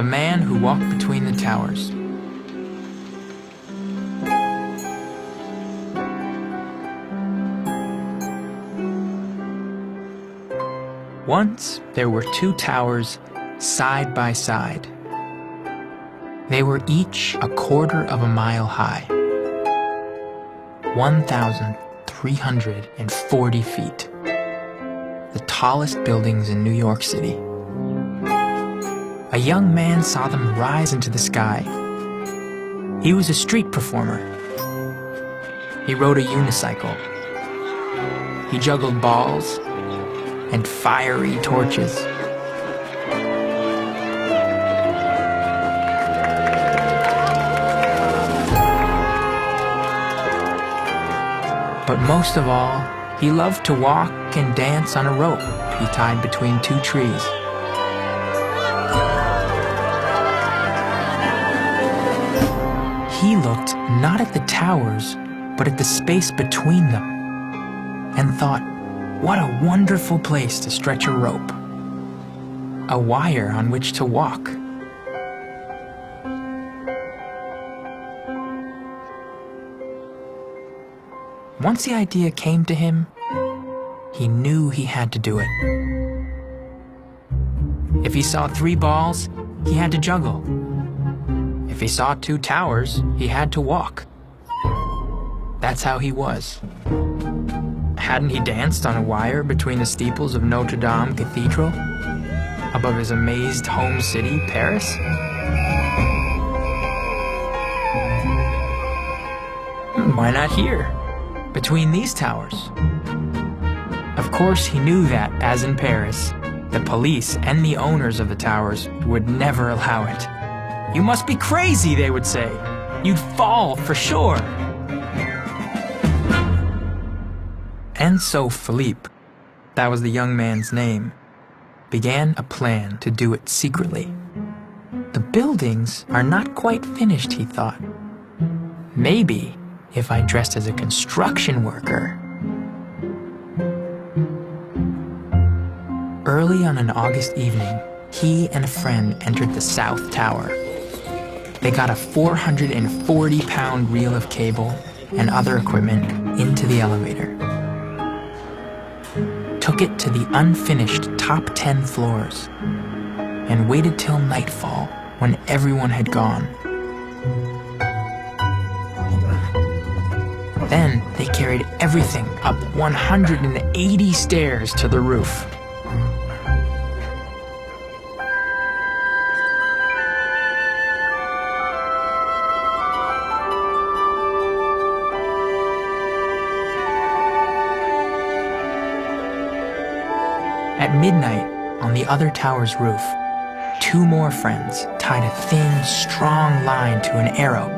man who walked between the towers. Once, there were two towers side by side. They were each 1/4 mile high, 1,340 feet, the tallest buildings in New York City. A young man saw them rise into the sky. He was a street performer. He rode a unicycle. He juggled balls and fiery torches. But most of all, he loved to walk and dance on a rope he tied between two trees. He looked not at the towers, but at the space between them, and thought, what a wonderful place to stretch a rope, a wire on which to walk. Once the idea came to him, he knew he had to do it. If he saw 3 balls, he had to juggle. If he saw 2 towers, he had to walk. That's how he was. Hadn't he danced on a wire between the steeples of Notre Dame Cathedral, above his amazed home city, Paris? Why not here, between these towers? Of course, he knew that, as in Paris, the police and the owners of the towers would never allow it. "You must be crazy," they would say. "You'd fall for sure." And so Philippe, that was the young man's name, began a plan to do it secretly. The buildings are not quite finished, he thought. Maybe if I dressed as a construction worker. Early on an August evening, he and a friend entered the South Tower. They got a 440-pound reel of cable and other equipment into the elevator. Took it to the unfinished top 10 floors and waited till nightfall when everyone had gone. Then they carried everything up 180 stairs to the roof. At midnight, on the other tower's roof, 2 more friends tied a thin, strong line to an arrow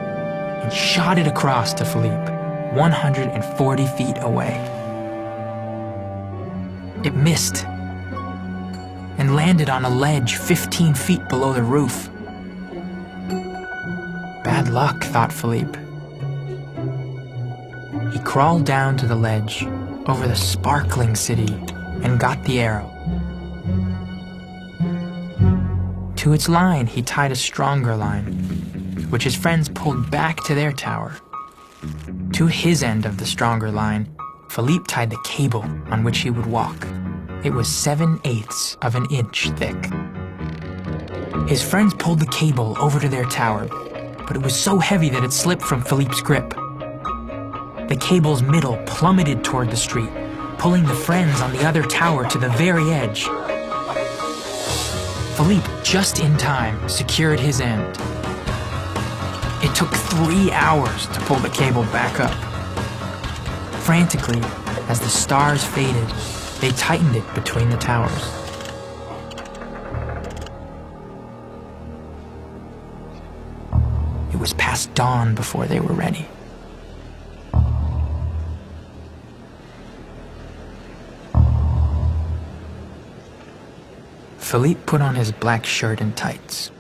and shot it across to Philippe, 140 feet away. It missed and landed on a ledge 15 feet below the roof. Bad luck, thought Philippe. He crawled down to the ledge over the sparkling city and got the arrow. To its line, he tied a stronger line, which his friends pulled back to their tower. To his end of the stronger line, Philippe tied the cable on which he would walk. It was 7/8 of an inch thick. His friends pulled the cable over to their tower, but it was so heavy that it slipped from Philippe's grip. The cable's middle plummeted toward the street, pulling the friends on the other tower to the very edge. Philippe, just in time, secured his end. It took 3 hours to pull the cable back up. Frantically, as the stars faded, they tightened it between the towers. It was past dawn before they were ready. Philippe put on his black shirt and tights.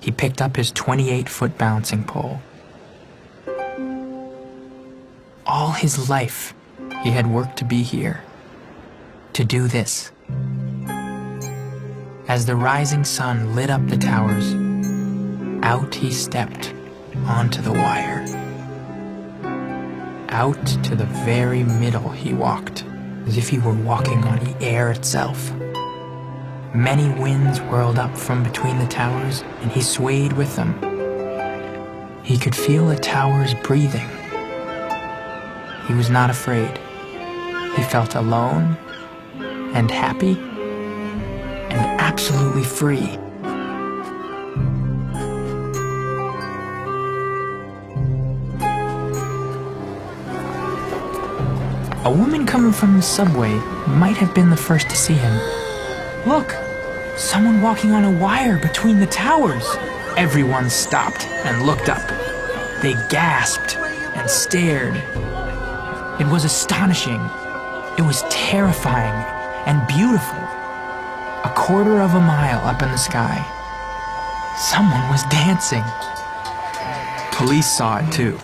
He picked up his 28-foot bouncing pole. All his life, he had worked to be here, to do this. As the rising sun lit up the towers, out he stepped onto the wire. Out to the very middle he walked, as if he were walking on the air itself. Many winds whirled up from between the towers, and he swayed with them. He could feel the towers breathing. He was not afraid. He felt alone and happy and absolutely free. A woman coming from the subway might have been the first to see him. Look, someone walking on a wire between the towers. Everyone stopped and looked up. They gasped and stared. It was astonishing. It was terrifying and beautiful. A quarter of a mile up in the sky, someone was dancing. Police saw it too.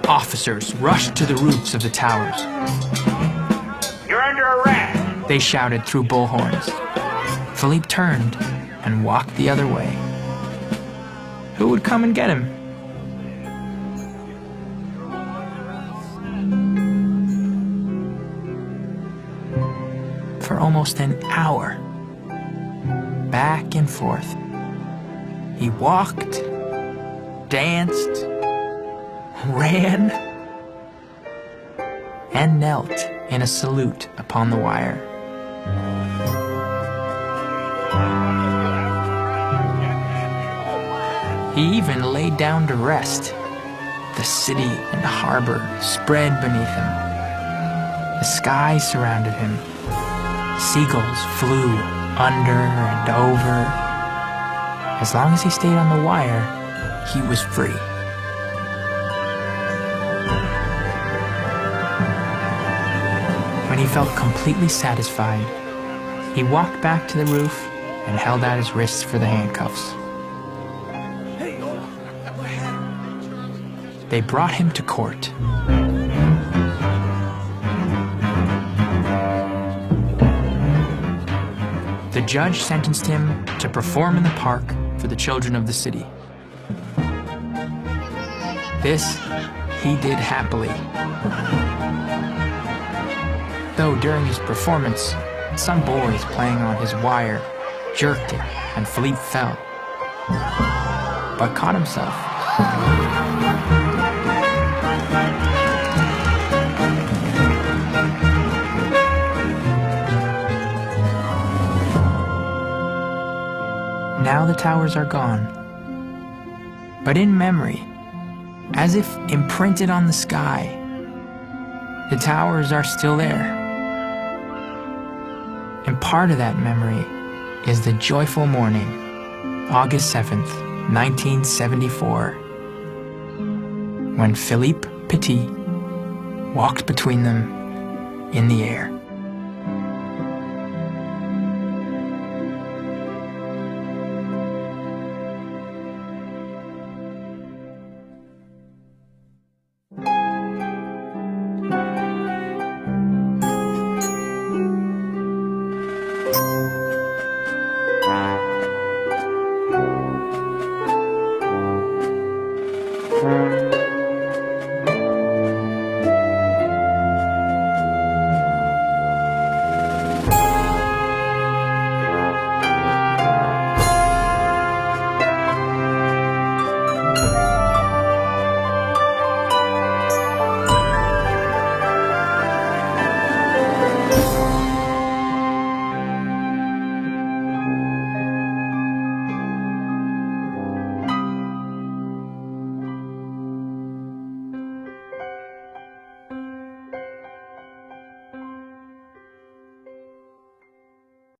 Officers rushed to the roofs of the towers. You're under arrest! They shouted through bullhorns. Philippe turned and walked the other way. Who would come and get him? For almost an hour, back and forth, he walked, danced, ran, and knelt in a salute upon the wire. He even laid down to rest. The city and the harbor spread beneath him. The sky surrounded him. Seagulls flew under and over. As long as he stayed on the wire, he was free. When he felt completely satisfied, he walked back to the roof and held out his wrists for the handcuffs. They brought him to court. The judge sentenced him to perform in the park for the children of the city. This he did happily. Though during his performance, some boys playing on his wire jerked it and Philippe fell, but caught himself. Now the towers are gone, but in memory, as if imprinted on the sky, the towers are still there. And part of that memory is the joyful morning, August 7th, 1974, when Philippe Petit walked between them in the air.